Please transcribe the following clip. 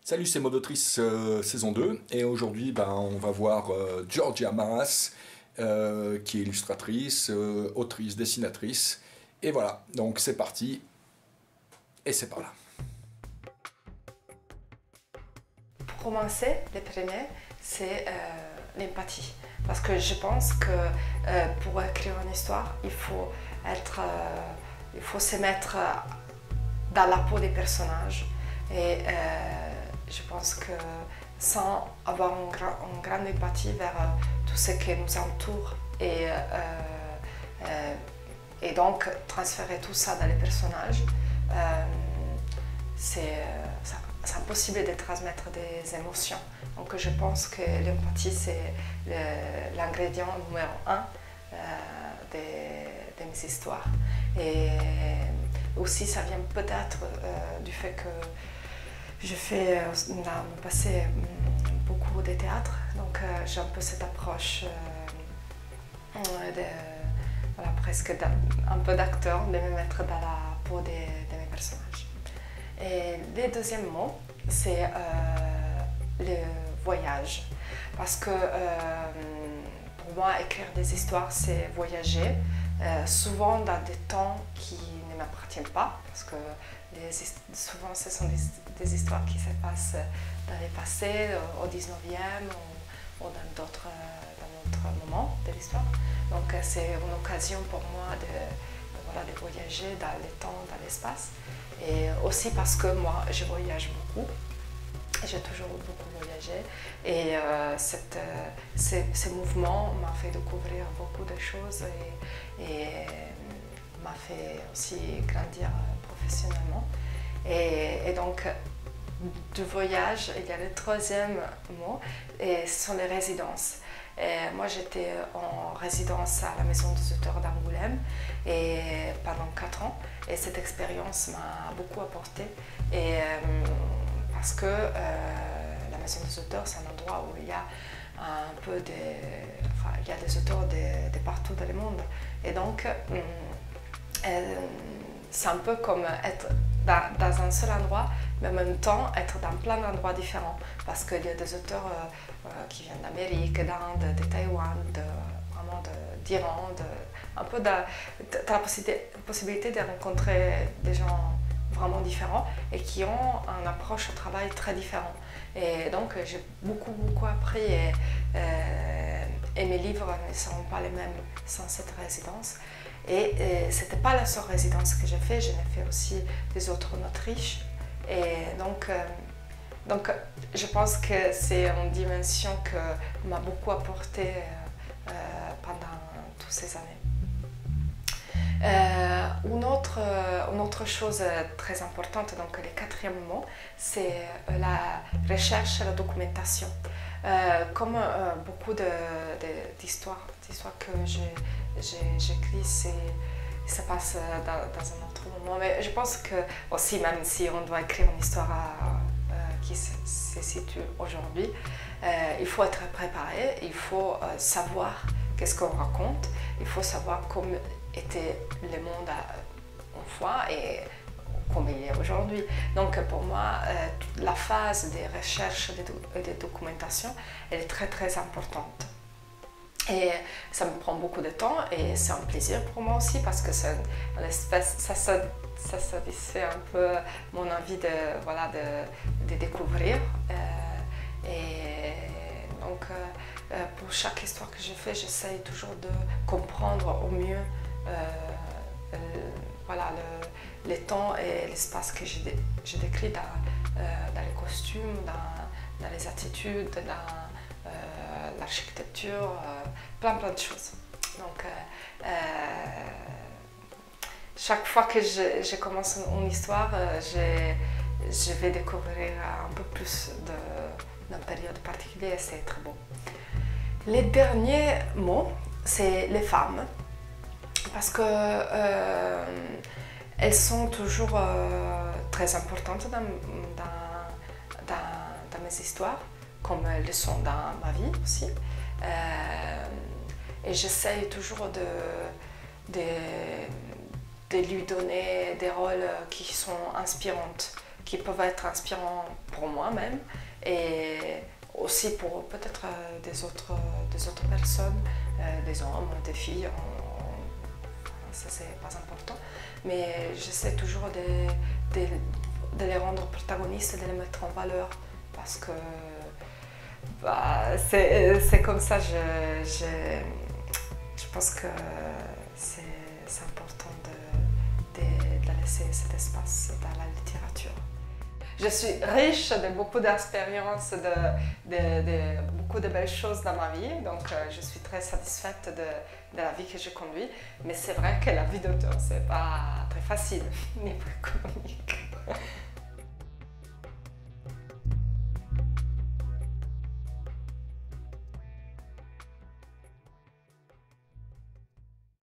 Salut, c'est Mode Autrice saison 2 et aujourd'hui on va voir Georgia Maras qui est illustratrice, autrice, dessinatrice et voilà, donc c'est parti et c'est par là. Pour commencer, le premier, c'est l'empathie parce que je pense que pour écrire une histoire, il faut se mettre dans la peau des personnages et je pense que sans avoir une grande empathie vers tout ce qui nous entoure et donc transférer tout ça dans les personnages, c'est impossible de transmettre des émotions. Donc je pense que l'empathie c'est l'ingrédient numéro 1 de mes histoires. Et aussi ça vient peut-être du fait que je fais dans le passé beaucoup de théâtre, donc j'ai un peu cette approche presque un peu d'acteur, de me mettre dans la peau de mes personnages. Et le deuxième mot, c'est le voyage, parce que pour moi, écrire des histoires, c'est voyager, souvent dans des temps qui ne m'appartiennent pas, parce que souvent ce sont des histoires qui se passent dans le passé, au 19e ou dans d'autres moments de l'histoire. Donc c'est une occasion pour moi de voyager dans le temps, dans l'espace. Et aussi parce que moi je voyage beaucoup, j'ai toujours beaucoup voyagé et ces mouvements m'ont fait découvrir beaucoup de choses et m'a fait aussi grandir professionnellement. Et donc, du voyage, il y a le troisième mot, et ce sont les résidences. Et moi, j'étais en résidence à la Maison des Auteurs d'Angoulême pendant 4 ans, et cette expérience m'a beaucoup apporté. Parce que la Maison des Auteurs, c'est un endroit où il y a il y a des auteurs de partout dans le monde. Et donc, c'est un peu comme être dans un seul endroit, mais en même temps être dans plein d'endroits différents. Parce qu'il y a des auteurs qui viennent d'Amérique, d'Inde, de Taïwan, d'Iran, un peu de la possibilité de rencontrer des gens vraiment différents et qui ont une approche au travail très différente. Et donc j'ai beaucoup appris et mes livres ne seront pas les mêmes sans cette résidence. Et ce n'était pas la seule résidence que j'ai fait, j'en ai fait aussi des autres en Autriche. Et donc je pense que c'est une dimension qui m'a beaucoup apporté pendant toutes ces années. Une autre chose très importante, donc le quatrième mot, c'est la recherche et la documentation. Comme beaucoup d'histoires que j'écris, ça passe dans un autre moment. Mais je pense que aussi, même si on doit écrire une histoire qui se situe aujourd'hui, il faut être préparé, il faut savoir qu'est-ce qu'on raconte, il faut savoir comment était le monde autrefois et comme il est aujourd'hui. Donc pour moi, la phase des recherches et de documentation, elle est très importante. Et ça me prend beaucoup de temps et c'est un plaisir pour moi aussi parce que ça satisfait un peu mon envie de découvrir. Et donc pour chaque histoire que je fais, j'essaye toujours de comprendre au mieux les temps et l'espace que je décris dans les costumes, dans les attitudes, dans l'architecture, plein de choses. Donc chaque fois que je commence une histoire, je vais découvrir un peu plus d'une période particulière et c'est très beau. Les derniers mots, c'est les femmes. Parce que elles sont toujours très importantes dans mes histoires. comme leçon dans ma vie aussi. Et j'essaye toujours de lui donner des rôles qui sont inspirants, qui peuvent être inspirants pour moi-même et aussi pour peut-être des autres personnes, des hommes, des filles. Ça, c'est pas important. Mais j'essaie toujours de les rendre protagonistes et de les mettre en valeur parce que c'est comme ça. Je pense que c'est important de laisser cet espace dans la littérature. Je suis riche de beaucoup d'expériences, de beaucoup de belles choses dans ma vie, donc je suis très satisfaite de la vie que je conduis. Mais c'est vrai que la vie d'auteur, c'est pas très facile, ni très économique.